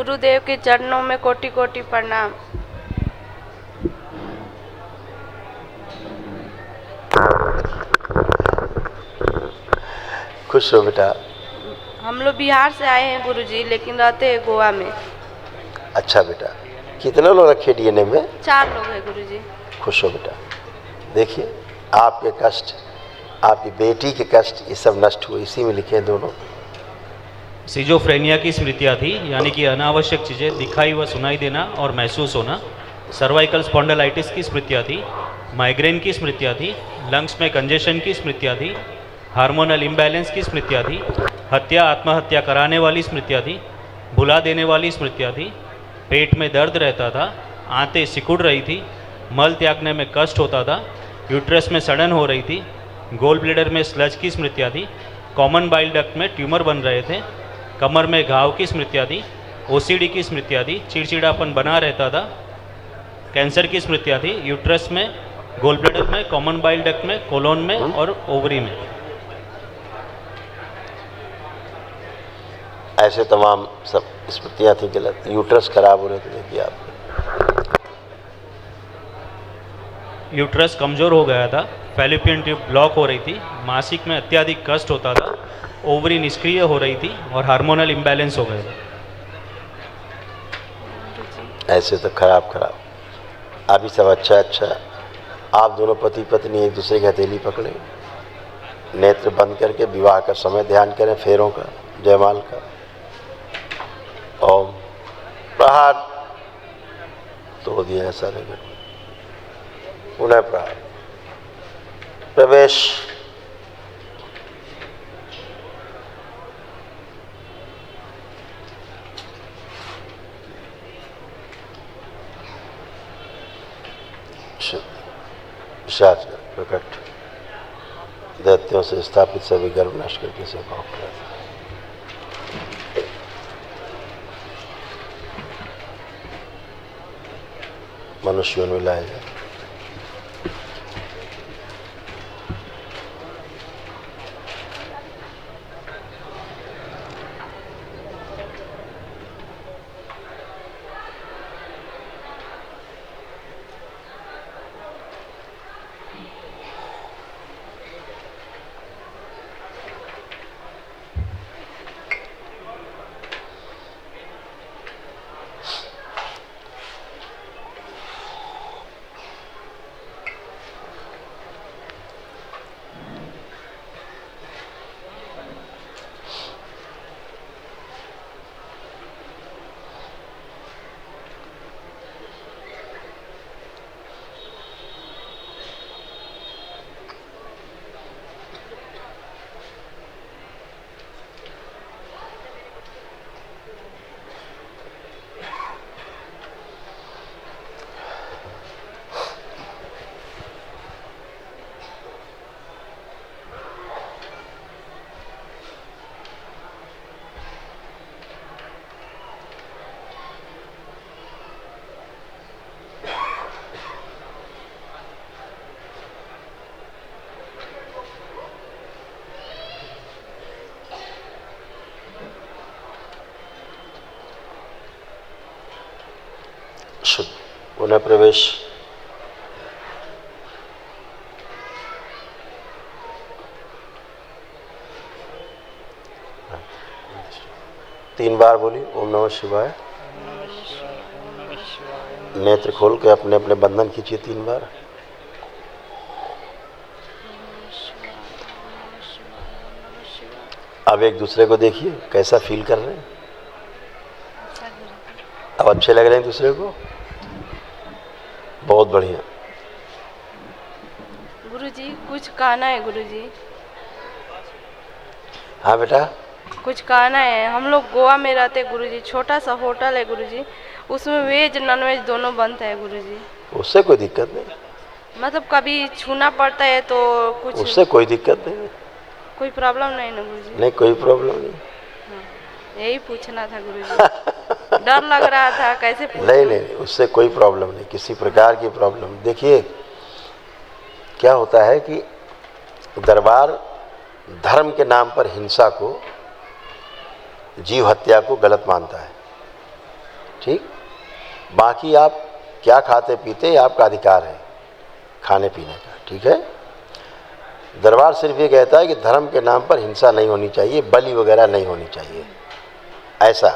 गुरुदेव के चरणों में कोटि कोटि प्रणाम। खुश हो बेटा। हम लोग बिहार से आए हैं गुरुजी, लेकिन रहते हैं गोवा में। अच्छा बेटा, कितने लोग रखे डीएनए में? 4 लोग हैं गुरुजी। खुश हो बेटा। देखिए, आपके कष्ट, आपकी बेटी के कष्ट, ये सब नष्ट हुए, इसी में लिखे हैं दोनों। सिजोफ्रेनिया की स्मृतियाँ थी, यानी कि अनावश्यक चीज़ें दिखाई व सुनाई देना और महसूस होना। सर्वाइकल स्पॉन्डिलाइटिस की स्मृतियाँ थी। माइग्रेन की स्मृतियाँ थी। लंग्स में कंजेशन की स्मृतियाँ थी। हार्मोनल इम्बैलेंस की स्मृतियाँ थी। हत्या आत्महत्या कराने वाली स्मृतियाँ थी। भुला देने वाली स्मृतियाँ थी। पेट में दर्द रहता था। आंतें सिकुड़ रही थी। मल त्यागने में कष्ट होता था। यूट्रस में सड़न हो रही थी। गोल ब्लेडर में स्लज की स्मृतियाँ थी। कॉमन बाइल डक्ट में ट्यूमर बन रहे थे। कमर में घाव की स्मृतियाँ थी। ओसीडी की स्मृतियाँ थी। चिड़चिड़ापन बना रहता था। कैंसर की स्मृतियाँ थी। यूट्रस में, गोल ब्लेडर में, कॉमन बाइल डक्ट में, कोलोन में और ओवरी में। ऐसे तमाम सब स्मृतियाँ थी गलत। यूट्रस खराब हो रहे थे, देखिए आप। यूट्रस कमज़ोर हो गया था। फैलोपियन ट्यूब ब्लॉक हो रही थी। मासिक में अत्यधिक कष्ट होता था। ओवरी निष्क्रिय हो रही थी और हार्मोनल इम्बैलेंस हो गए थे। ऐसे तो खराब। अभी सब अच्छा। आप दोनों पति पत्नी एक दूसरे की हथेली पकड़े, नेत्र बंद करके विवाह का समय ध्यान करें, फेरों का, जयमाल का। ओम प्रहार तोड़ दिया ऐसा रहेगा। पुनः प्रहार। प्रवेश। शास्त्र प्रकट। दैत्यों से स्थापित सभी गर्भ नष्ट करके से भाव करा। मनुष्यों में लाया जाए। शुद्ध। पुनः प्रवेश। तीन बार बोली ओम नमः शिवाय। नेत्र खोल के अपने अपने बंधन खींचिए 3 बार। अब एक दूसरे को देखिए, कैसा फील कर रहे हैं। अब अच्छे लग रहे हैं दूसरे को। बहुत बढ़िया। गुरुजी कुछ कहना है गुरुजी। हाँ बेटा, कुछ कहना है। हम लोग गोवा में रहते हैं गुरुजी। छोटा सा होटल है गुरुजी, उसमें वेज नॉन वेज दोनों बनता है गुरुजी। उससे कोई दिक्कत नहीं। मतलब कभी छूना पड़ता है तो कुछ, उससे कोई दिक्कत नहीं। कोई प्रॉब्लम नहीं ना गुरुजी? नहीं, कोई प्रॉब्लम नहीं। यही पूछना था गुरुजी। डर लग रहा था कैसे पूछूं? नहीं, उससे कोई प्रॉब्लम नहीं, किसी प्रकार की प्रॉब्लम। देखिए क्या होता है कि दरबार धर्म के नाम पर हिंसा को, जीव हत्या को गलत मानता है। ठीक। बाकी आप क्या खाते पीते ये आपका अधिकार है खाने पीने का, ठीक है। दरबार सिर्फ ये कहता है कि धर्म के नाम पर हिंसा नहीं होनी चाहिए, बलि वगैरह नहीं होनी चाहिए, ऐसा।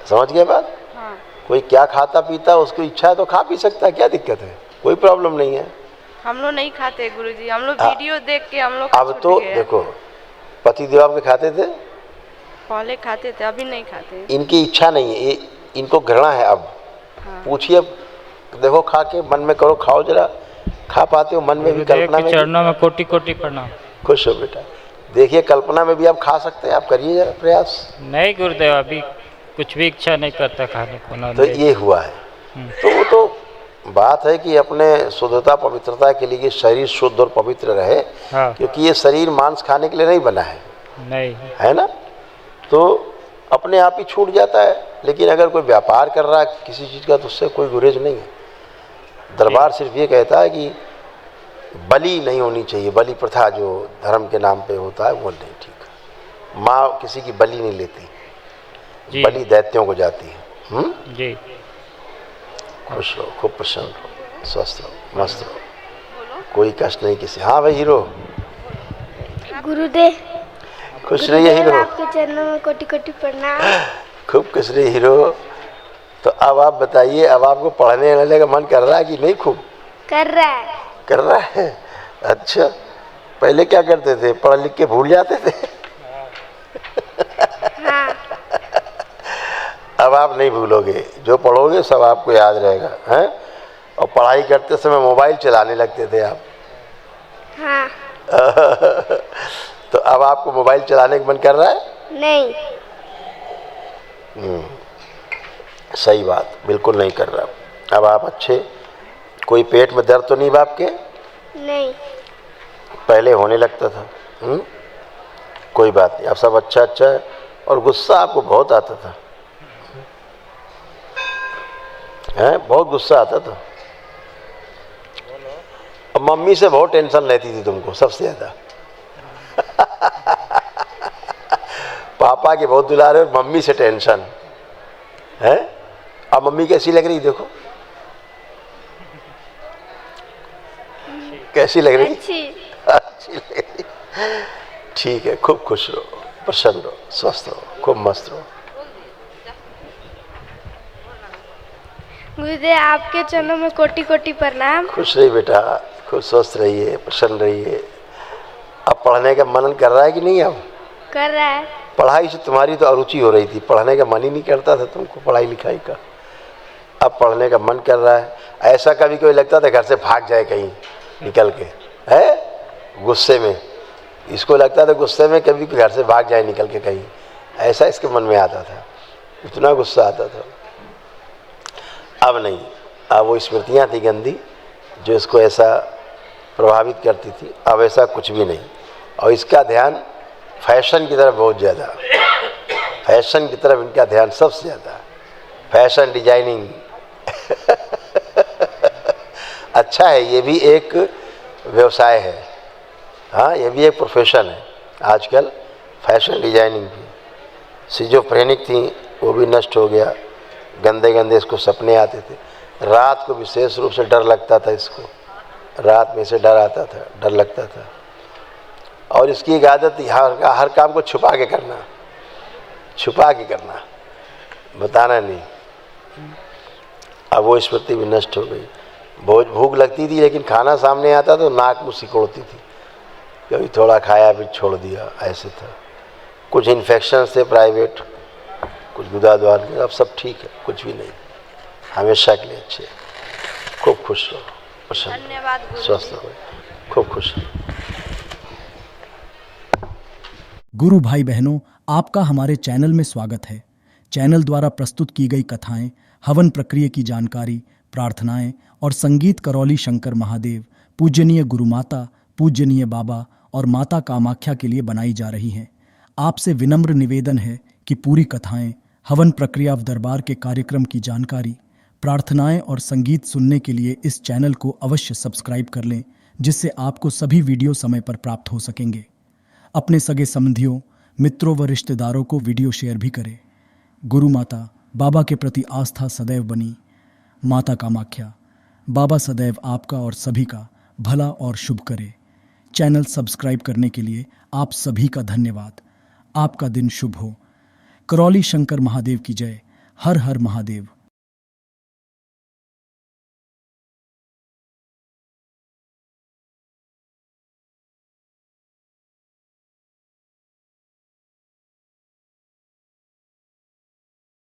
समझ गए बात? हाँ। कोई क्या खाता पीता उसकी इच्छा है तो खा पी सकता है, क्या दिक्कत है, कोई प्रॉब्लम नहीं है। हम लोग नहीं खाते गुरुजी, हम लोग वीडियो देख के हम लोग अब तो देखो, पति देव आपके खाते थे, पहले खाते थे, अभी नहीं खाते। इनकी इच्छा नहीं है, इनको घृणा है। अब हाँ। पूछिए, देखो खा के मन में करो, खाओ जरा, खा पाते हो मन में भी, कल्पना में चरणों में कोटि कोटि प्रणाम। खुश हो बेटा, देखिए कल्पना में भी आप खा सकते हैं, आप करिए जरा प्रयास। नहीं गुरुदेव, अभी कुछ भी इच्छा नहीं करता खाने को। तो ये हुआ है, तो वो तो बात है कि अपने शुद्धता पवित्रता के लिए शरीर शुद्ध और पवित्र रहे। हाँ। क्योंकि ये शरीर मांस खाने के लिए नहीं बना है, नहीं है ना, तो अपने आप ही छूट जाता है। लेकिन अगर कोई व्यापार कर रहा है किसी चीज़ का तो उससे कोई गुरेज नहीं है। दरबार सिर्फ ये कहता है कि बलि नहीं होनी चाहिए, बलि प्रथा जो धर्म के नाम पे होता है वो नहीं ठीक है। माँ किसी की बलि नहीं लेती, बलि दैत्यों को जाती है। जी। खुश रहो, खूब प्रसन्न रहो, स्वस्थ रहो, मस्त रहो, कोई कष्ट नहीं किसी। हाँ भाई हीरो, गुरुदेव खुश रहिए हीरो, आपके चरणों में कोटि कोटि प्रणाम। खूब खुश रहिए हीरो। तो अब आप बताइए, अब आपको पढ़ने लिखने का मन कर रहा है कि नहीं? खूब कर रहा है। कर रहा है, अच्छा। पहले क्या करते थे, पढ़ लिख के भूल जाते थे? हाँ। अब आप नहीं भूलोगे, जो पढ़ोगे सब आपको याद रहेगा, हैं? और पढ़ाई करते समय मोबाइल चलाने लगते थे आप। हाँ। तो अब आपको मोबाइल चलाने का मन कर रहा है? नहीं। सही बात, बिल्कुल नहीं कर रहा। अब आप अच्छे, कोई पेट में दर्द तो नहीं बाप के? नहीं। पहले होने लगता था। कोई बात नहीं, अब सब अच्छा अच्छा है। और गुस्सा आपको बहुत आता था, हैं? बहुत गुस्सा आता था। अब मम्मी से बहुत टेंशन रहती थी तुमको सबसे ज़्यादा। पापा के बहुत दुलारे और मम्मी से टेंशन है। अब मम्मी कैसी लग रही देखो, कैसी लग रही? अच्छी लग रही। ठीक है, खूब खुश रहो, प्रसन्न रहो, स्वस्थ रहो, खूब मस्त रहो। गुरुदेव आपके चरणों में कोटि कोटि प्रणाम। खुश रहिए बेटा, खूब स्वस्थ रहिए, प्रसन्न रहिए। अब पढ़ने का मन कर रहा है कि नहीं? अब कर रहा है। पढ़ाई से तुम्हारी तो अरुचि हो रही थी, पढ़ने का मन ही नहीं करता था तुमको, पढ़ाई लिखाई का। अब पढ़ने का मन कर रहा है। ऐसा कभी कोई लगता था घर से भाग जाए कहीं निकल के, है गुस्से में, इसको लगता था गुस्से में कभी घर से भाग जाए निकल के कहीं, ऐसा इसके मन में आता था, इतना गुस्सा आता था। अब नहीं, अब वो स्मृतियाँ थी गंदी जो इसको ऐसा प्रभावित करती थी, अब ऐसा कुछ भी नहीं। और इसका ध्यान फैशन की तरफ बहुत ज़्यादा, फैशन की तरफ इनका ध्यान सबसे ज़्यादा, फैशन डिजाइनिंग। अच्छा है, ये भी एक व्यवसाय है, हाँ ये भी एक प्रोफेशन है आजकल, फैशन डिजाइनिंग भी। सिजोफ्रेनिक थी वो भी नष्ट हो गया, गंदे गंदे इसको सपने आते थे, रात को विशेष रूप से डर लगता था इसको, रात में से डर आता था, डर लगता था। और इसकी एक आदत थी हर काम को छुपा के करना, छुपा के करना, बताना नहीं। अब वो स्मृति भी नष्ट हो गई। बहुत भूख लगती थी लेकिन खाना सामने आता तो नाक मुँह सिकोड़ती थी, कभी थोड़ा खाया फिर छोड़ दिया, ऐसे था। कुछ इन्फेक्शन थे प्राइवेट, कुछ गुदा द्वार के, अब सब ठीक है, कुछ भी नहीं, हमेशा के लिए अच्छे। खूब खुश रहो, प्रसन्न, धन्यवाद स्वस्थ रहो, खूब खुश रहो। गुरु भाई बहनों, आपका हमारे चैनल में स्वागत है। चैनल द्वारा प्रस्तुत की गई कथाएं, हवन प्रक्रिया की जानकारी, प्रार्थनाएं और संगीत करौली शंकर महादेव, पूजनीय गुरु माता, पूजनीय बाबा और माता कामाख्या के लिए बनाई जा रही हैं। आपसे विनम्र निवेदन है कि पूरी कथाएं, हवन प्रक्रिया दरबार के कार्यक्रम की जानकारी, प्रार्थनाएं और संगीत सुनने के लिए इस चैनल को अवश्य सब्सक्राइब कर लें, जिससे आपको सभी वीडियो समय पर प्राप्त हो सकेंगे। अपने सगे संबंधियों, मित्रों व रिश्तेदारों को वीडियो शेयर भी करें। गुरु माता, बाबा के प्रति आस्था सदैव बनी। माता कामाख्या, बाबा सदैव आपका और सभी का भला और शुभ करे। चैनल सब्सक्राइब करने के लिए आप सभी का धन्यवाद। आपका दिन शुभ हो। करौली शंकर महादेव की जय। हर हर महादेव।